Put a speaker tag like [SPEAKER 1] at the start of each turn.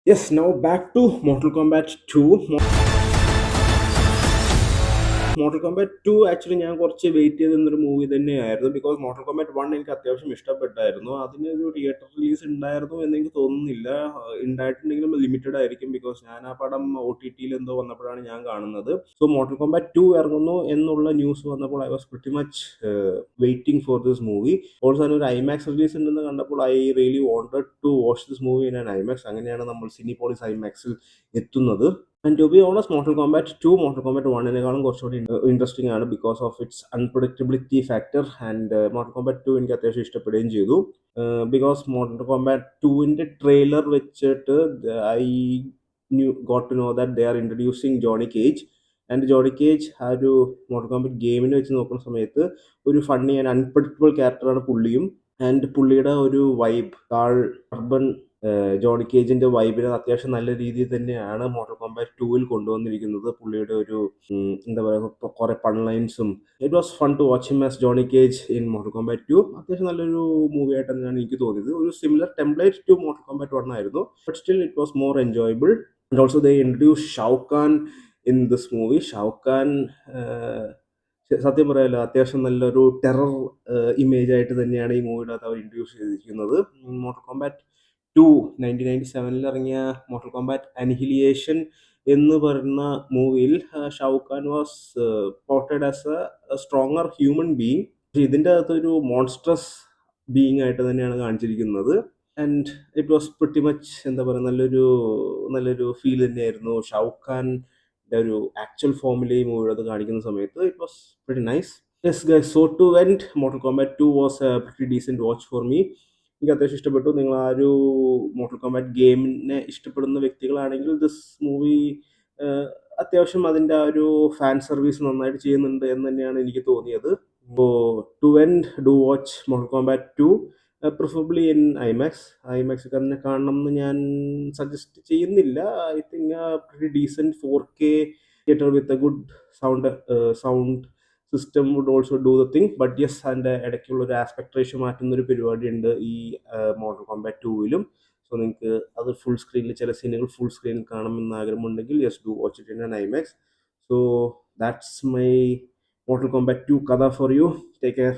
[SPEAKER 1] Yes, now back to Mortal Kombat 2. Mortal Kombat 2 actually ഞാൻ കുറച്ച് wait ചെയ്തിരുന്നൊരു movie തന്നെയായിരുന്നു. Because Mortal Kombat 1 എനിക്ക് അത്യാവശ്യം ഇഷ്ടപ്പെട്ടായിരുന്നു. അതിനൊരു തിയേറ്റർ റിലീസ് ഉണ്ടായിരുന്നു എന്ന് എനിക്ക് തോന്നുന്നില്ല. ഉണ്ടായിട്ടുണ്ടെങ്കിലും ലിമിറ്റഡ് ആയിരിക്കും. ബിക്കോസ് ഞാൻ ആ പടം OTT എന്തോ വന്നപ്പോഴാണ് ഞാൻ കാണുന്നത്. സോ മോട്ടൽ കോമ്പാറ്റ് 2 ഇറങ്ങുന്നു എന്നുള്ള ന്യൂസ് വന്നപ്പോൾ I was pretty much waiting for this movie. Also അതിനൊരു ഐമാക്സ് റിലീസ് ഉണ്ടെന്ന് കണ്ടപ്പോൾ I really wanted to watch this movie in an IMAX. അങ്ങനെയാണ് നമ്മൾ സിനിപോളിസ് ഐമാക്സിൽ എത്തുന്നത്. And to be honest Mortal Kombat 2 Mortal Kombat 1നേക്കാളും കുറച്ചുകൂടി ഇൻട്രസ്റ്റിംഗ് ആണ് because of its unpredictability factor. And Mortal Kombat 2 എനിക്ക് അത്യാവശ്യം ഇഷ്ടപ്പെടുകയും ചെയ്തു. ബിക്കോസ് മോട്ടൽ കോമ്പാറ്റ് 2ന്റെ ട്രെയിലർ വെച്ചിട്ട് I got to know that they are introducing Johnny Cage. And Johnny Cage ആ ഒരു മോട്ടൽ കോമ്പാറ്റ് ഗെയിമിനെ വെച്ച് നോക്കുന്ന സമയത്ത് ഒരു ഫണ്ണി ആൻഡ് അൺപ്രഡിക്റ്റബിൾ ക്യാരക്ടറാണ് പുള്ളിയും. ആൻഡ് പുള്ളിയുടെ ഒരു വൈബ് അർബൻ ജോണി കേജിന്റെ വൈബിനെ അത്യാവശ്യം നല്ല രീതിയിൽ തന്നെയാണ് മോട്ടൽ കോമ്പാറ്റ് 2ൽ കൊണ്ടുവന്നിരിക്കുന്നത്. പുള്ളിയുടെ ഒരു എന്താ പറയുക, കുറെ പൺലൈൻസും it was fun to watch him as Johnny Cage in Mortal Kombat 2. അത്യാവശ്യം നല്ലൊരു മൂവി ആയിട്ട് തന്നെയാണ് എനിക്ക് തോന്നിയത്. ഒരു similar template to Mortal Kombat 1 ആയിരുന്നു, but still it was more enjoyable. And also they introduce Shao Kahn in this movie. Shao Kahn സത്യം പറയാലോ അത്യാവശ്യം നല്ലൊരു ടെറർ ഇമേജ് ആയിട്ട് തന്നെയാണ് ഈ മൂവിയുടെ അകത്ത് അവർ ഇൻട്രൊഡ്യൂസ് ചെയ്തിരിക്കുന്നത്. മോട്ടൽ കോമ്പാറ്റ് 2 1997 ഇറങ്ങിയ മോട്ടൽ കോമ്പാറ്റ് അനിഹിലിയേഷൻ എന്ന് പറയുന്ന മൂവിയിൽ Shao Kahn was portrayed as a stronger human being. ഇതിൻ്റെ അകത്തൊരു മോൺസ്ട്രസ് ബീങ് ആയിട്ട് തന്നെയാണ് കാണിച്ചിരിക്കുന്നത്. And it was pretty much എന്താ പറയുക, നല്ലൊരു ഫീൽ തന്നെയായിരുന്നു ഷാവുഖാൻ്റെ ഒരു ആക്ച്വൽ ഫോമിൽ ഈ മൂവിയുടെ കാണിക്കുന്ന സമയത്ത്. It was pretty nice. Yes guys, so to end Mortal Kombat 2 was a pretty decent watch for me. എനിക്ക് അത്യാവശ്യം ഇഷ്ടപ്പെട്ടു. നിങ്ങൾ ആ ഒരു മോട്ടൽ കോമ്പാറ്റ് ഗെയിമിനെ ഇഷ്ടപ്പെടുന്ന വ്യക്തികളാണെങ്കിൽ ദിസ് മൂവി അത്യാവശ്യം അതിൻ്റെ ആ ഒരു ഫാൻ സർവീസ് നന്നായിട്ട് ചെയ്യുന്നുണ്ട് എന്ന് തന്നെയാണ് എനിക്ക് തോന്നിയത്. അപ്പോൾ to end do watch Mortal Kombat 2 preferably in IMAX തന്നെ കാണണം എന്ന് ഞാൻ സജസ്റ്റ് ചെയ്യുന്നില്ല. I think pretty decent 4K theatre with a good sound system would also do the thing. But yes, അതിൻ്റെ ഇടയ്ക്കുള്ള ഒരു ആസ്പെക്ട് റേഷ്യോ മാറ്റുന്ന ഒരു പരിപാടി ഉണ്ട് ഈ മോട്ടൽ കോമ്പാറ്റ് 2ലും. സോ നിങ്ങൾക്ക് അത് ഫുൾ സ്ക്രീനിൽ ചില സീനുകൾ ഫുൾ സ്ക്രീനിൽ കാണണമെന്ന് ആഗ്രഹമുണ്ടെങ്കിൽ yes do watch it in an IMAX. So that's my motel Kombat 2 കഥ ഫോർ യു. Take care.